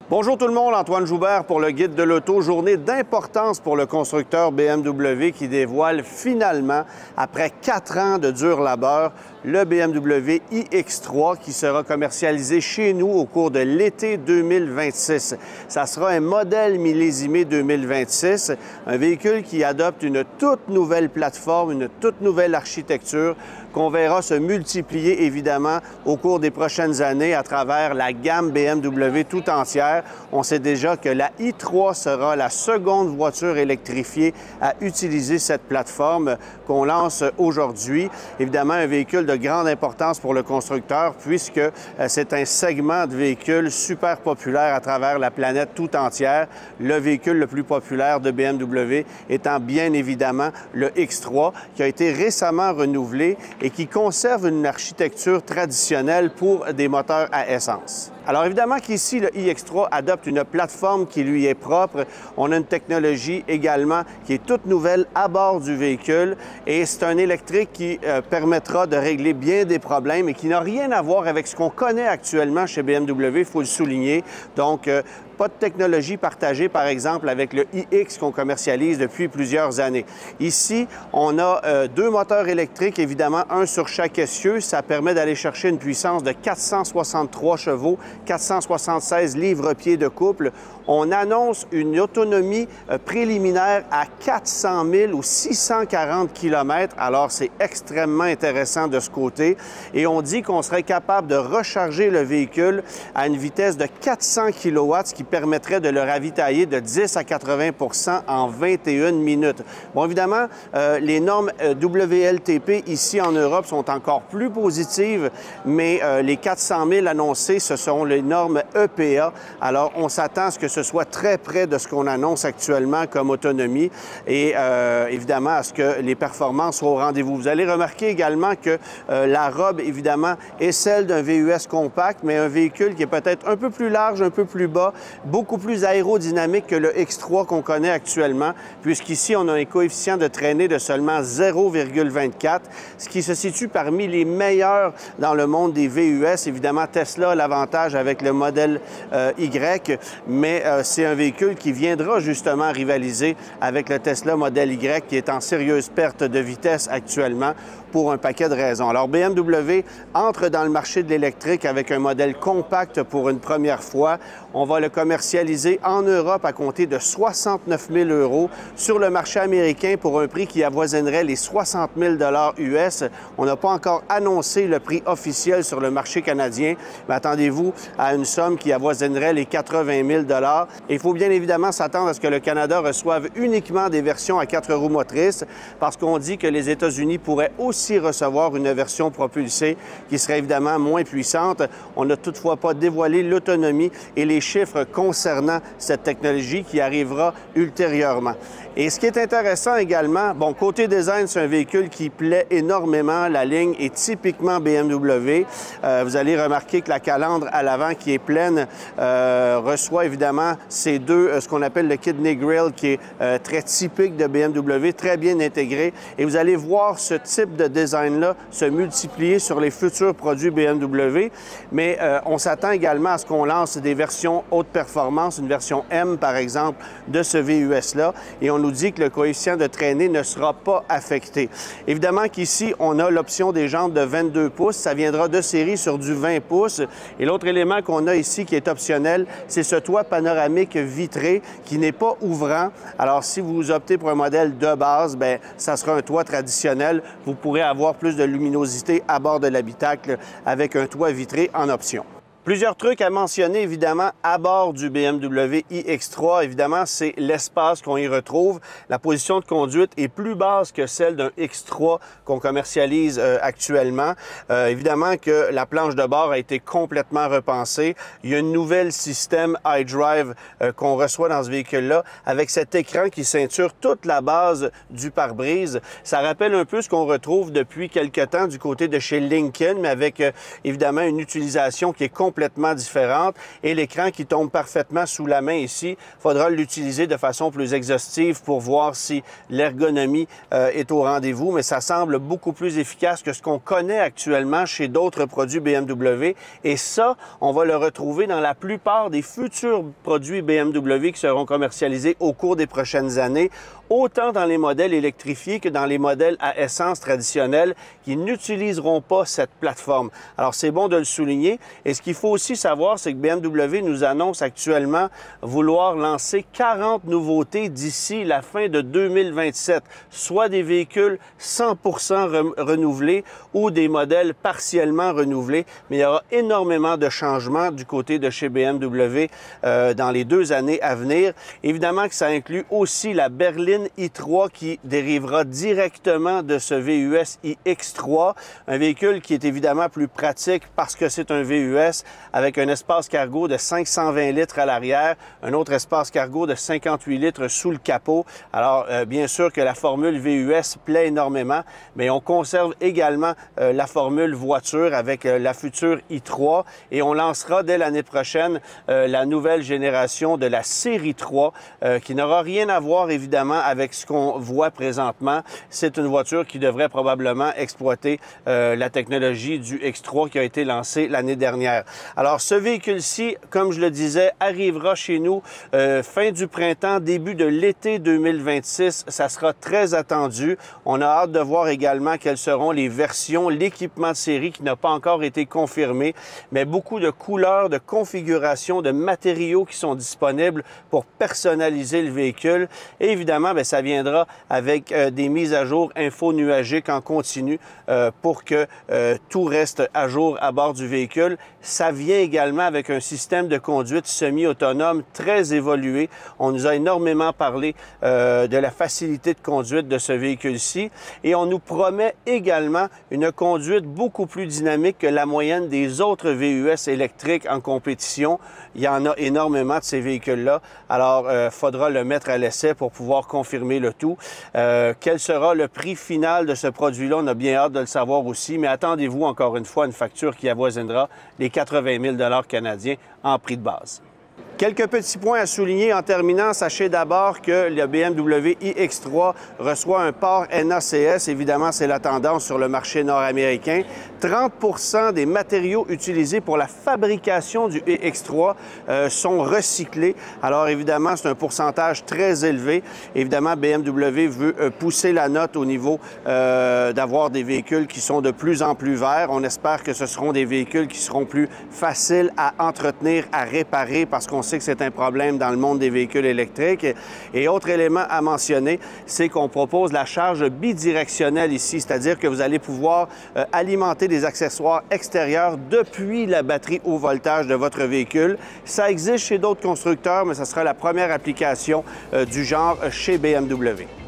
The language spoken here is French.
Bonjour tout le monde, Antoine Joubert pour le Guide de l'auto. Journée d'importance pour le constructeur BMW qui dévoile finalement, après 4 ans de dur labeur, le BMW iX3 qui sera commercialisé chez nous au cours de l'été 2026. Ça sera un modèle millésimé 2026, un véhicule qui adopte une toute nouvelle plateforme, une toute nouvelle architecture qu'on verra se multiplier évidemment au cours des prochaines années à travers la gamme BMW tout entière. On sait déjà que la i3 sera la seconde voiture électrifiée à utiliser cette plateforme qu'on lance aujourd'hui. Évidemment, un véhicule de grande importance pour le constructeur puisque c'est un segment de véhicules super populaire à travers la planète tout entière. Le véhicule le plus populaire de BMW étant bien évidemment le X3 qui a été récemment renouvelé et qui conserve une architecture traditionnelle pour des moteurs à essence. Alors évidemment qu'ici, le iX3 adopte une plateforme qui lui est propre. On a une technologie également qui est toute nouvelle à bord du véhicule et c'est un électrique qui permettra de régler bien des problèmes et qui n'a rien à voir avec ce qu'on connaît actuellement chez BMW, il faut le souligner. Donc, pas de technologie partagée, par exemple, avec le iX qu'on commercialise depuis plusieurs années. Ici, on a 2 moteurs électriques, évidemment, un sur chaque essieu. Ça permet d'aller chercher une puissance de 463 chevaux, 476 livres-pieds de couple. On annonce une autonomie préliminaire à 400 000 ou 640 km. Alors, c'est extrêmement intéressant de ce côté. Et on dit qu'on serait capable de recharger le véhicule à une vitesse de 400 kW, ce qui permettrait de le ravitailler de 10 à 80 en 21 minutes. Bon, évidemment, les normes WLTP ici en Europe sont encore plus positives, mais les 400 000 annoncés, ce sont les normes EPA. Alors, on s'attend à ce que ce soit très près de ce qu'on annonce actuellement comme autonomie et évidemment à ce que les performances soient au rendez-vous. Vous allez remarquer également que la robe, évidemment, est celle d'un VUS compact, mais un véhicule qui est peut-être un peu plus large, un peu plus bas, beaucoup plus aérodynamique que le X3 qu'on connaît actuellement, puisqu'ici, on a un coefficient de traînée de seulement 0,24, ce qui se situe parmi les meilleurs dans le monde des VUS. Évidemment, Tesla a l'avantage avec le modèle Y, mais c'est un véhicule qui viendra justement rivaliser avec le Tesla modèle Y qui est en sérieuse perte de vitesse actuellement pour un paquet de raisons. Alors, BMW entre dans le marché de l'électrique avec un modèle compact pour une première fois. On va le commercialiser en Europe à compter de 69 000 €, sur le marché américain pour un prix qui avoisinerait les 60 000 $ US. On n'a pas encore annoncé le prix officiel sur le marché canadien, mais attendez-vous à une somme qui avoisinerait les 80 000 $. Et il faut bien évidemment s'attendre à ce que le Canada reçoive uniquement des versions à 4 roues motrices parce qu'on dit que les États-Unis pourraient aussi recevoir une version propulsée qui serait évidemment moins puissante. On n'a toutefois pas dévoilé l'autonomie et les chiffres concernant cette technologie qui arrivera ultérieurement. Et ce qui est intéressant également, bon, côté design, c'est un véhicule qui plaît énormément. La ligne est typiquement BMW. Vous allez remarquer que la calandre à l'avant qui est pleine reçoit évidemment ces deux, ce qu'on appelle le Kidney Grille, qui est très typique de BMW, très bien intégré. Et vous allez voir ce type de design-là se multiplier sur les futurs produits BMW. Mais on s'attend également à ce qu'on lance des versions haute performance, une version M, par exemple, de ce VUS-là. Et on nous dit que le coefficient de traînée ne sera pas affecté. Évidemment qu'ici, on a l'option des jantes de 22 pouces. Ça viendra de série sur du 20 pouces. Et l'autre élément qu'on a ici qui est optionnel, c'est ce toit panoramique vitré qui n'est pas ouvrant. Alors, si vous optez pour un modèle de base, bien, ça sera un toit traditionnel. Vous pourrez avoir plus de luminosité à bord de l'habitacle avec un toit vitré en option. Plusieurs trucs à mentionner, évidemment, à bord du BMW iX3. Évidemment, c'est l'espace qu'on y retrouve. La position de conduite est plus basse que celle d'un X3 qu'on commercialise actuellement. Évidemment que la planche de bord a été complètement repensée. Il y a un nouvel système iDrive qu'on reçoit dans ce véhicule-là avec cet écran qui ceinture toute la base du pare-brise. Ça rappelle un peu ce qu'on retrouve depuis quelque temps du côté de chez Lincoln, mais avec évidemment une utilisation qui est complètement complètement différente et l'écran qui tombe parfaitement sous la main ici, il faudra l'utiliser de façon plus exhaustive pour voir si l'ergonomie est au rendez-vous, mais ça semble beaucoup plus efficace que ce qu'on connaît actuellement chez d'autres produits BMW et ça, on va le retrouver dans la plupart des futurs produits BMW qui seront commercialisés au cours des prochaines années, autant dans les modèles électrifiés que dans les modèles à essence traditionnels qui n'utiliseront pas cette plateforme. Alors, c'est bon de le souligner. Et ce qu'il faut aussi savoir, c'est que BMW nous annonce actuellement vouloir lancer 40 nouveautés d'ici la fin de 2027, soit des véhicules 100% renouvelés ou des modèles partiellement renouvelés. Mais il y aura énormément de changements du côté de chez BMW dans les 2 années à venir. Évidemment que ça inclut aussi la berline i3 qui dérivera directement de ce VUS iX3, un véhicule qui est évidemment plus pratique parce que c'est un VUS avec un espace cargo de 520 litres à l'arrière, un autre espace cargo de 58 litres sous le capot. Alors, bien sûr que la formule VUS plaît énormément, mais on conserve également la formule voiture avec la future i3 et on lancera dès l'année prochaine la nouvelle génération de la série 3 qui n'aura rien à voir évidemment avec ce qu'on voit présentement. C'est une voiture qui devrait probablement exploiter la technologie du X3 qui a été lancée l'année dernière. Alors, ce véhicule-ci, comme je le disais, arrivera chez nous fin du printemps, début de l'été 2026. Ça sera très attendu. On a hâte de voir également quelles seront les versions, l'équipement de série qui n'a pas encore été confirmé, mais beaucoup de couleurs, de configurations, de matériaux qui sont disponibles pour personnaliser le véhicule. Et évidemment, bien, ça viendra avec des mises à jour info-nuagiques en continu pour que tout reste à jour à bord du véhicule. Ça vient également avec un système de conduite semi-autonome très évolué. On nous a énormément parlé de la facilité de conduite de ce véhicule-ci et on nous promet également une conduite beaucoup plus dynamique que la moyenne des autres VUS électriques en compétition. Il y en a énormément de ces véhicules-là. Alors, il faudra le mettre à l'essai pour pouvoir confirmer le tout. Quel sera le prix final de ce produit-là? On a bien hâte de le savoir aussi, mais attendez-vous encore une fois à une facture qui avoisinera les 80 000 canadiens en prix de base. Quelques petits points à souligner en terminant. Sachez d'abord que le BMW iX3 reçoit un port NACS. Évidemment, c'est la tendance sur le marché nord-américain. 30% des matériaux utilisés pour la fabrication du iX3 sont recyclés. Alors, évidemment, c'est un pourcentage très élevé. Évidemment, BMW veut pousser la note au niveau d'avoir des véhicules qui sont de plus en plus verts. On espère que ce seront des véhicules qui seront plus faciles à entretenir, à réparer, parce qu'on sait que c'est un problème dans le monde des véhicules électriques. Et autre élément à mentionner, c'est qu'on propose la charge bidirectionnelle ici, c'est-à-dire que vous allez pouvoir alimenter des accessoires extérieurs depuis la batterie haut voltage de votre véhicule. Ça existe chez d'autres constructeurs, mais ce sera la première application du genre chez BMW.